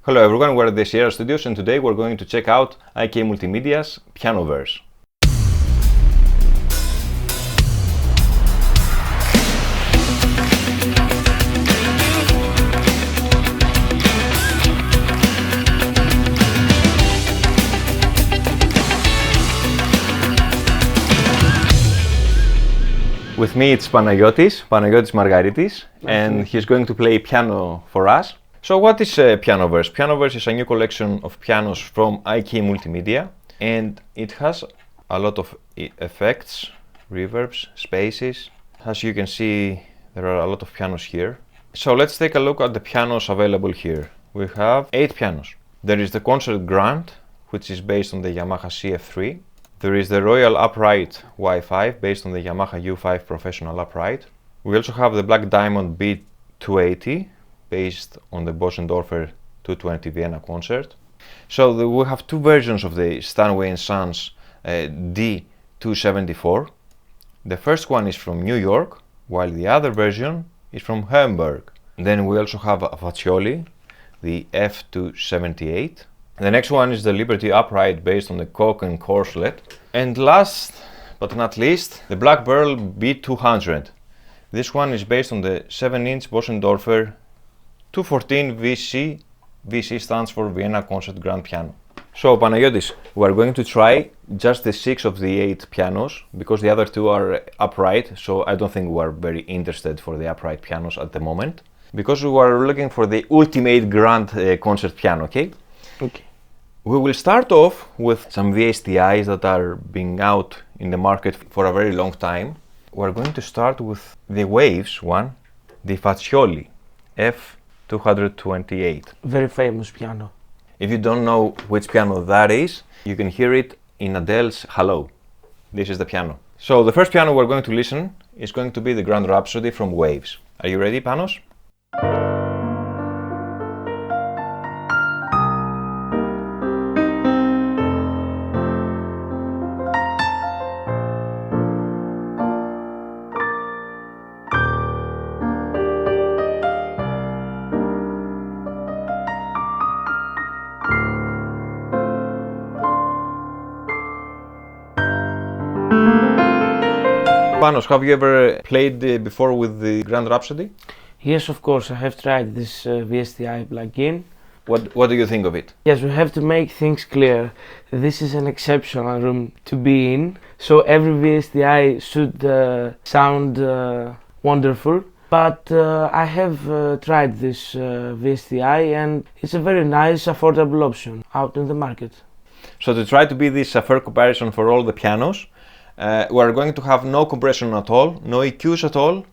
Hello everyone, we're at the Sierra Studios and today we're going to check out IK Multimedia's Pianoverse. With me it's Panagiotis Margaritis, and he's going to play piano for us. So what is Pianoverse? Pianoverse is a new collection of pianos from IK Multimedia, and it has a lot of effects, reverbs, spaces. As you can see, there are a lot of pianos here. So let's take a look at the pianos available here. We have 8 pianos. There is the Concerto Grand, which is based on the Yamaha CFIII. There is the Royal Upright Y5 based on the Yamaha U5 Professional Upright. We also have the Black Diamond B280 based on the Bösendorfer 220 Vienna Concert. So we have 2 versions of the Steinway & Sons D274. The first one is from New York, while the other version is from Hamburg. Then we also have a Fazioli, the F278. The next one is the Liberty Upright based on the Cock and Corselet. And last but not least, the Black Pearl B200. This one is based on the 7-inch Bösendorfer 214 VC. VC stands for Vienna Concert Grand Piano. So Panagiotis, we are going to try just the 6 of the 8 pianos, because the other 2 are upright, so I don't think we are very interested for the upright pianos at the moment, because we are looking for the ultimate grand concert piano, okay? Okay. We will start off with some VSTi's that are being out in the market for a very long time. We're going to start with the Waves one, the Fazioli F228. Very famous piano. If you don't know which piano that is, you can hear it in Adele's Hello. This is the piano. So the first piano we're going to listen is going to be the Grand Rhapsody from Waves. Are you ready, Panos? Panos, have you ever played before with the Grand Rhapsody? Yes, of course, I have tried this VSTi plugin. What do you think of it? Yes, we have to make things clear. This is an exceptional room to be in, so every VSTi should sound wonderful. But I have tried this VSTi and it's a very nice, affordable option out in the market. So to try to be this a fair comparison for all the pianos, we are going to have no compression at all, no EQs at all,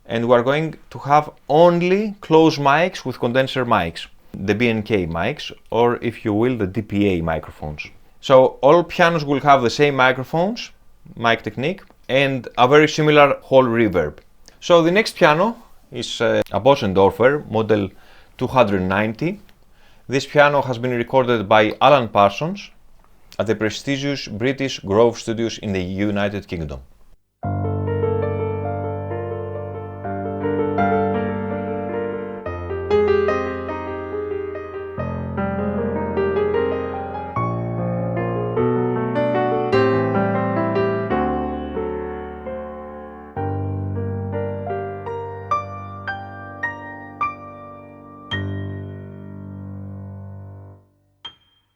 and we are going to have only close mics with condenser mics, the B&K mics, or if you will, the DPA microphones. So all pianos will have the same microphones, mic technique, and a very similar hall reverb. So the next piano is a Bösendorfer model 290. This piano has been recorded by Alan Parsons at the prestigious British Grove Studios in the United Kingdom.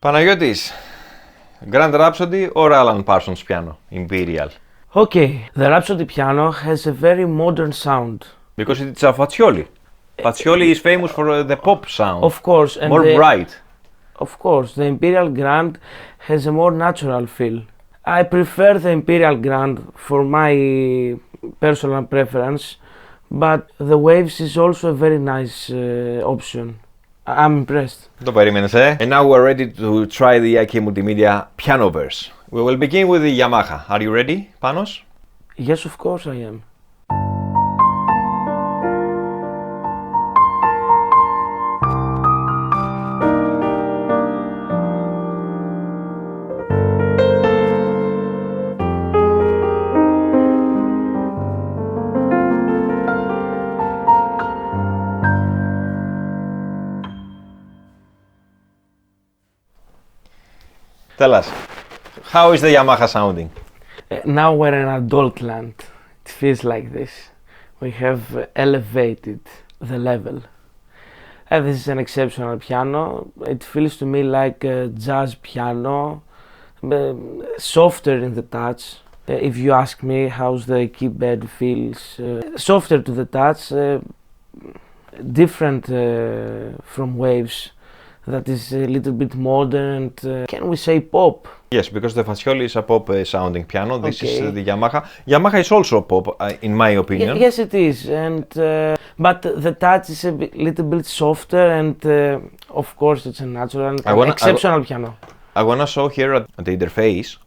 Panagiotis, Grand Rhapsody or Alan Parsons piano, Imperial? Okay, the Rhapsody piano has a very modern sound. Because it's a Fazioli. Fazioli is famous for the pop sound. Of course, and more bright. Of course, the Imperial Grand has a more natural feel. I prefer the Imperial Grand for my personal preference, but the Waves is also a very nice option. I'm impressed. Το περίμενες, eh? And now we're ready to try the IK Multimedia Pianoverse. We will begin with the Yamaha. Are you ready, Panos? Yes, of course I am. Tell us, how is the Yamaha sounding? Now we're in adult land. It feels like this. We have elevated the level. This is an exceptional piano. It feels to me like a jazz piano, softer in the touch. If you ask me how's the keyboard feels, softer to the touch, different from Waves, that is a little bit modern and can we say pop? Yes, because the Fazioli is a pop sounding piano. This Okay. is the Yamaha. Yamaha is also pop, in my opinion. Yes, it is, and but the touch is a little bit softer, and of course it's a natural and exceptional piano. I wanna show here at the interface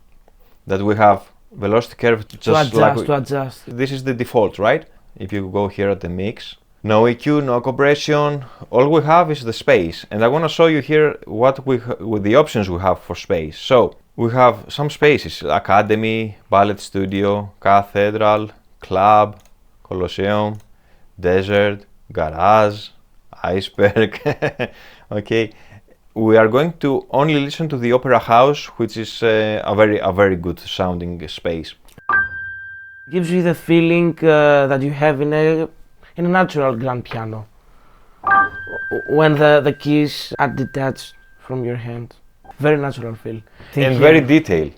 that we have velocity curve just to adjust. This is the default, right? If you go here at the mix, no EQ, no compression. All we have is the space, and I wanna show you here what with the options we have for space. So we have some spaces: Academy, Ballet Studio, Cathedral, Club, Colosseum, Desert, Garage, Iceberg. Okay, we are going to only listen to the Opera House, which is a very good sounding space. Gives you the feeling that you have in a natural grand piano when the keys are detached from your hand. Very natural feel. And very detailed.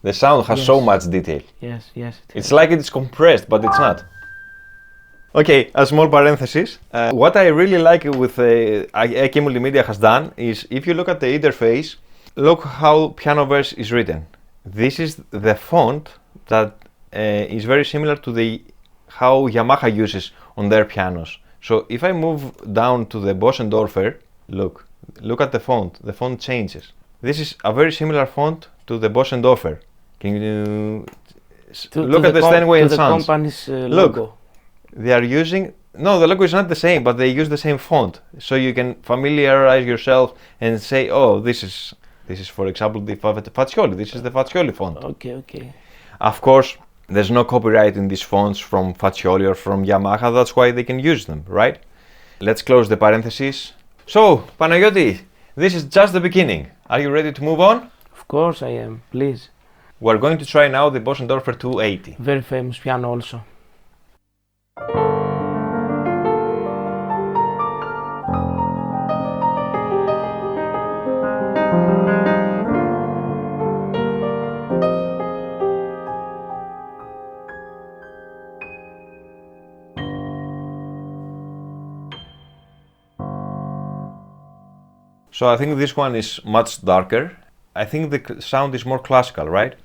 The sound has so much detail. Yes. It's like it's compressed, but it's not. Okay, a small parenthesis. What I really like with IK Multimedia has done is, if you look at the interface, look how Pianoverse is written. This is the font that is very similar to how Yamaha uses on their pianos. So if I move down to the Bösendorfer, look at the font. The font changes. This is a very similar font to the Bösendorfer. Can you look at the Steinway and Sons? The company's logo. Logo. They are using, no, the logo is not the same, but they use the same font. So you can familiarize yourself and say, oh, this is for example the Fazioli. This is the Fazioli font. Okay. Of course, there's no copyright in these fonts from Fazioli or from Yamaha. That's why they can use them, right? Let's close the parentheses. So, Panagiotis, this is just the beginning. Are you ready to move on? Of course I am, please. We're going to try now the Bösendorfer 280. Very famous piano also. So I think this one is much darker. I think the sound is more classical, right?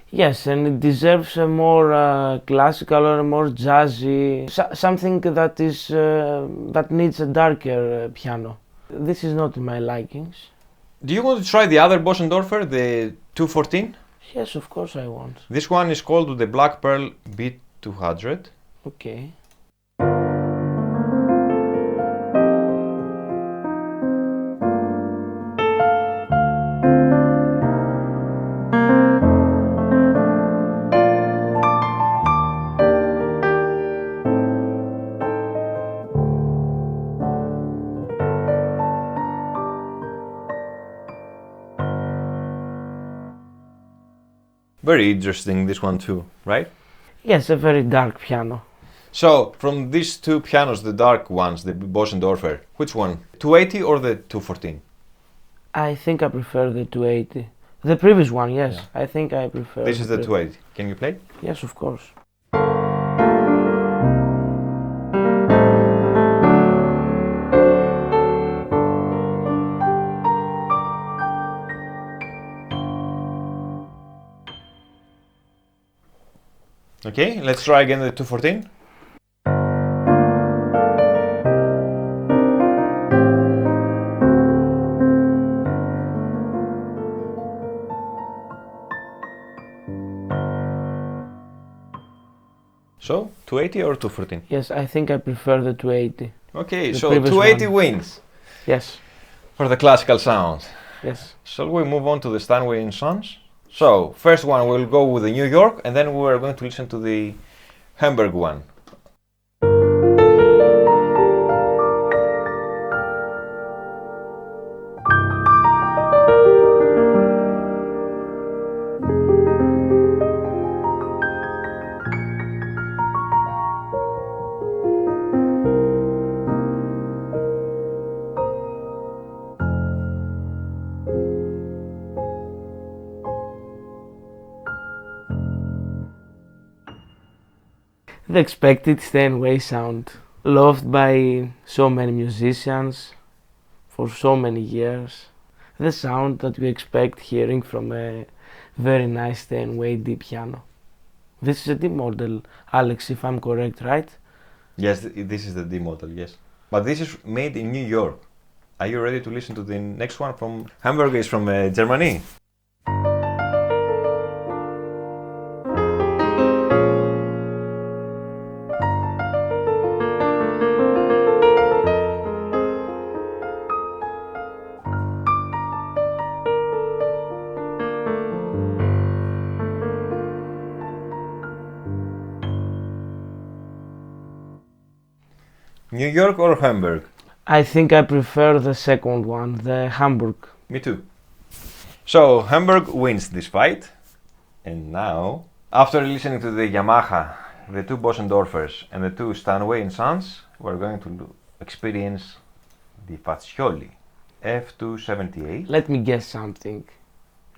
Yes, and it deserves a more classical or a more jazzy, something that needs a darker piano. This is not my likings. Do you want to try the other Bösendorfer, the 214? Yes, of course I want. This one is called the Black Pearl B200. Okay. Very interesting, this one too, right? Yes, a very dark piano. So, from these two pianos, the dark ones, the Bösendorfer, which one? 280 or the 214? I think I prefer the 280. The previous one, yes. Yeah. I think I prefer. This is the 280. Can you play? Yes, of course. Okay, let's try again the 214. So, 280 or 214? Yes, I think I prefer the 280. Okay, The so previous 280 one. wins Yes, for the classical sound. yes. Shall we move on to the Steinway and Sons? So, first one we'll go with the New York, and then we're going to listen to the Hamburg one. The expected Steinway sound, loved by so many musicians for so many years. The sound that we expect hearing from a very nice Steinway D piano. This is a D model, Alex, if I'm correct, right? Yes, this is the D model, yes. But this is made in New York. Are you ready to listen to the next one from Hamburg? Is from Germany. New York or Hamburg? I think I prefer the second one, the Hamburg. Me too. So Hamburg wins this fight. And now, after listening to the Yamaha, the two Bösendorfers and the two Steinway and Sons, we're going to experience the Fazioli F278. Let me guess something.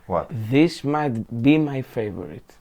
What? This might be my favorite.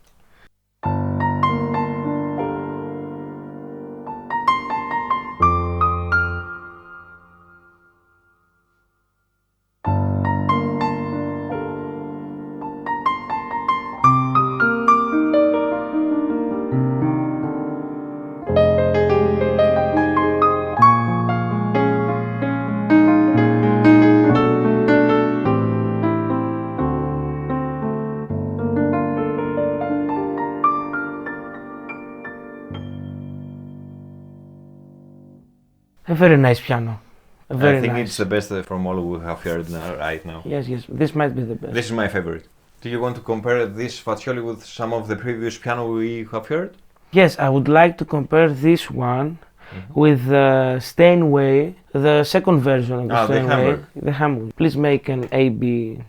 A very nice piano. I think it's the best from all we have heard right now. Yes, this might be the best. This is my favorite. Do you want to compare this Fazioli with some of the previous piano we have heard? Yes, I would like to compare this one with the Steinway, the second version of the Steinway, the Hamburg. Please make an A-B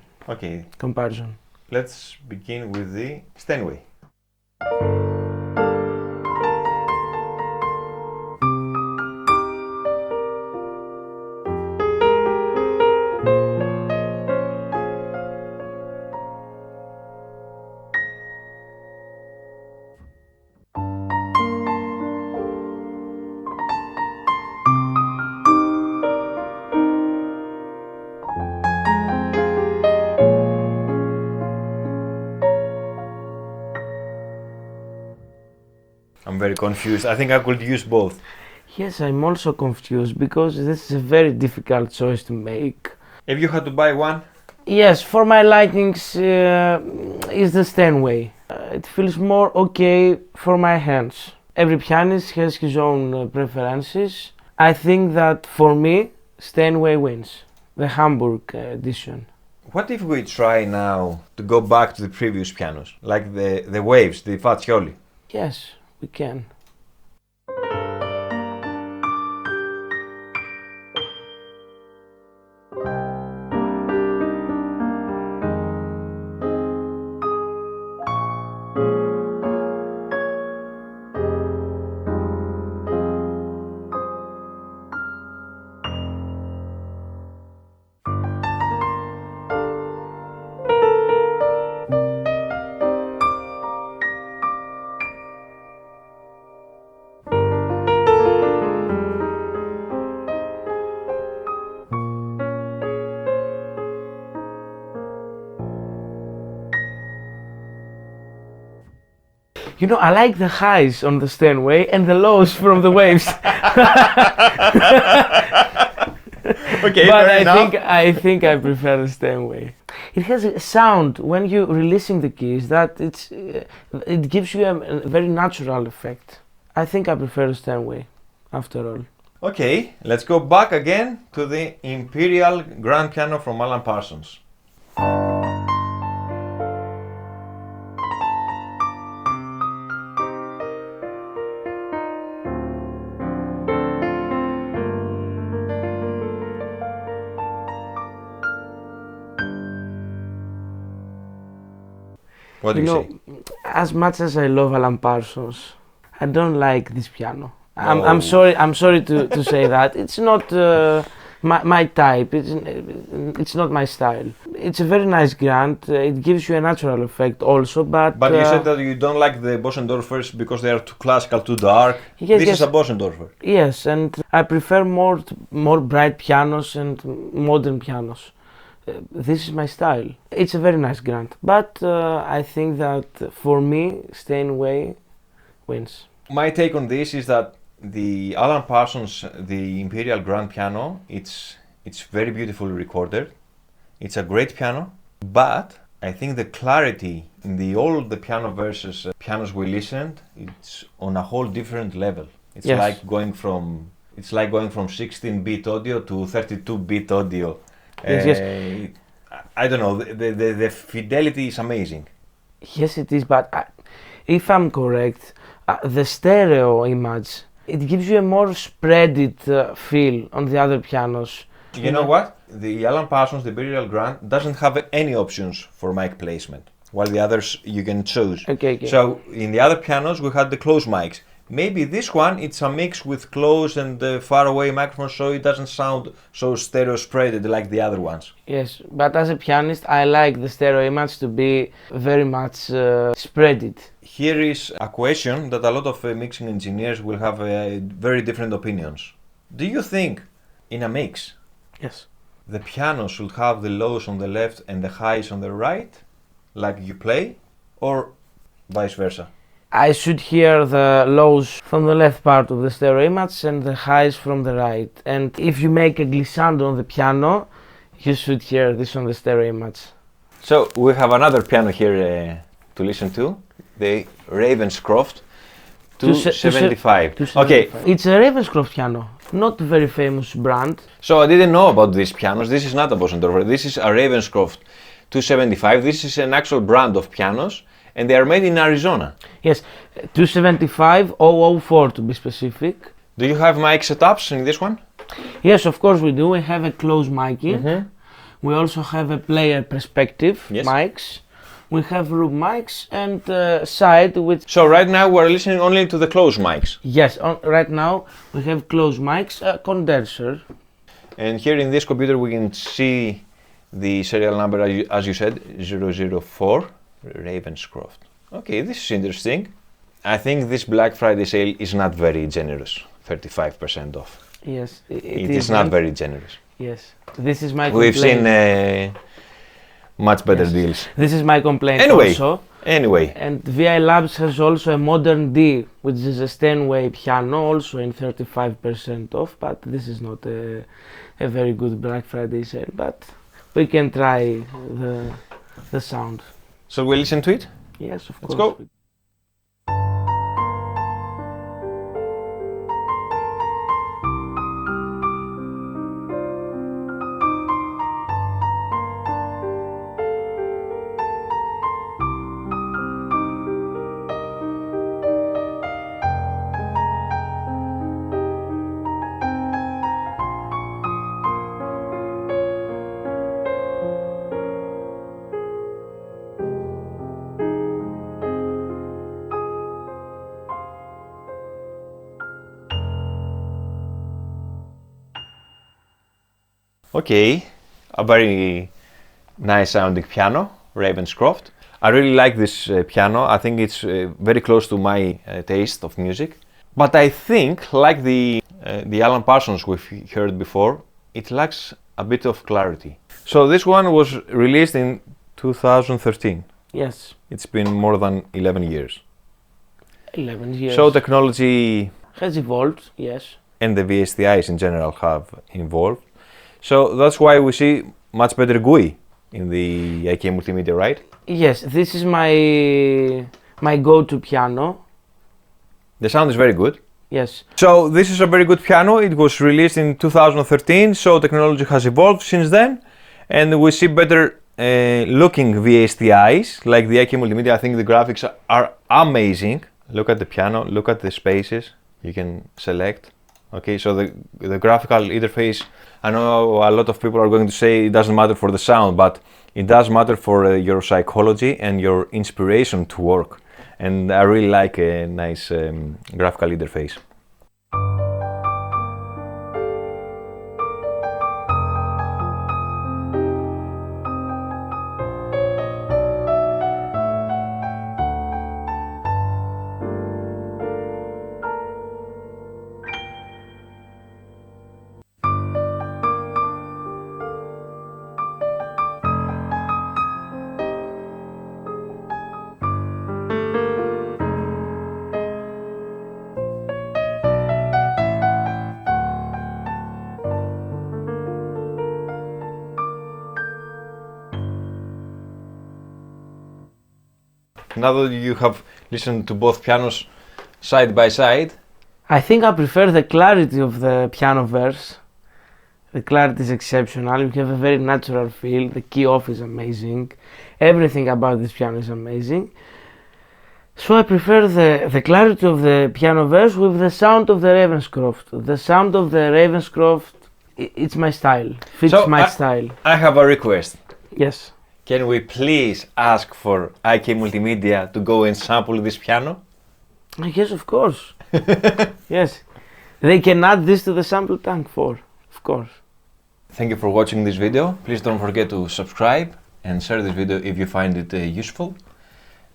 comparison. Let's begin with the Steinway. I'm very confused. I think I could use both. Yes, I'm also confused because this is a very difficult choice to make. If you had to buy one? Yes, for my likings is the Steinway. It feels more okay for my hands. Every pianist has his own preferences. I think that for me, Steinway wins, the Hamburg edition. What if we try now to go back to the previous pianos, like the Waves, the Fazioli? Yes, we can. You know, I like the highs on the Steinway and the lows from the Waves. Okay, but I think I prefer the Steinway. It has a sound when you're releasing the keys that it gives you a very natural effect. I think I prefer the Steinway, after all. Okay, let's go back again to the Imperial grand piano from Alan Parsons. What do you say? As much as I love Alan Parsons, I don't like this piano. I'm sorry to say that. It's not my type. It's not my style. It's a very nice Grand. It gives you a natural effect also, but. But you said that you don't like the Bösendorfers because they are too classical, too dark. Yes, This yes. is a Bösendorfer. Yes, and I prefer more bright pianos and modern pianos. This is my style. It's a very nice Grand, but I think that for me, Steinway wins. My take on this is that the Alan Parsons, the Imperial Grand Piano, it's very beautifully recorded. It's a great piano, but I think the clarity in all the Pianoverse pianos we listened, it's on a whole different level. It's Yes. like going from 16-bit audio to 32-bit audio. Yes, yes. I don't know. The fidelity is amazing. Yes, it is, but if I'm correct, the stereo image, it gives you a more spreaded feel on the other pianos. You know what? The Alan Parsons, the Imperial Grand, doesn't have any options for mic placement, while the others you can choose. Okay. So in the other pianos we had the close mics. Maybe this one it's a mix with close and far away microphones, so it doesn't sound so stereo spreaded like the other ones. Yes, but as a pianist, I like the stereo image to be very much spreaded. Here is a question that a lot of mixing engineers will have very different opinions. Do you think in a mix Yes. the piano should have the lows on the left and the highs on the right, like you play, or vice versa? I should hear the lows from the left part of the stereo image and the highs from the right. And if you make a glissando on the piano, you should hear this on the stereo image. So we have another piano here to listen to, the Ravenscroft 275. 275. Okay, It's a Ravenscroft piano, not a very famous brand. so I didn't know about these pianos. This is not a Bösendorfer, this is a Ravenscroft 275. This is an actual brand of pianos and they are made in Arizona. Yes, 275 004 to be specific. Do you have mic setups in this one? Yes, of course we do. We have a close miking. Mm-hmm. We also have a player perspective Yes. mics. We have room mics and side with. So right now we're listening only to the close mics. Yes, right now we have close mics, a condenser. And here in this computer we can see the serial number as you said, 004 Ravenscroft. Okay, this is interesting. I think this Black Friday sale is not very generous, 35% off. Yes, It is not very generous. Yes, this is my We've complaint. seen much better Yes. deals. This is my complaint Anyway. also. Anyway, And VI Labs has also a modern D, which is a Steinway piano, also in 35% off, but this is not a very good Black Friday sale, but we can try the sound. shall we listen to it? Yes, of Let's course. go. Okay, a very nice sounding piano, Ravenscroft. I really like this piano. I think it's very close to my taste of music. But I think, like the Alan Parsons we've heard before, it lacks a bit of clarity. So this one was released in 2013. Yes, It's been more than 11 years. 11 years. So technology has evolved, yes. and the VSTi's in general have evolved. So that's why we see much better GUI in the IK Multimedia, right? Yes, this is my go-to piano. The sound is very good. Yes, So this is a very good piano. It was released in 2013, so technology has evolved since then. And we see better looking VSTi's, like the IK Multimedia. I think the graphics are amazing. Look at the piano, look at the spaces you can select. Okay, so the graphical interface, I know a lot of people are going to say it doesn't matter for the sound, but it does matter for your psychology and your inspiration to work. And I really like a nice graphical interface. now that you have listened to both pianos side by side? I think I prefer the clarity of the Pianoverse. The clarity is exceptional. You have a very natural feel. The key off is amazing. Everything about this piano is amazing. So I prefer the clarity of the Pianoverse with the sound of the Ravenscroft. The sound of the Ravenscroft, it's my style. Fits my style. I have a request. Yes. Can we please ask for IK Multimedia to go and sample this piano? Yes, of course. Yes. They can add this to the Sampletank 4, of course. Thank you for watching this video. Please don't forget to subscribe and share this video if you find it useful.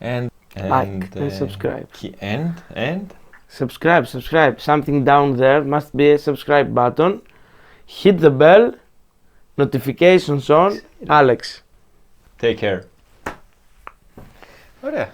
And like and subscribe. And subscribe. Something down there must be a subscribe button. Hit the bell. Notifications on. Alex. Take care. Ωραία.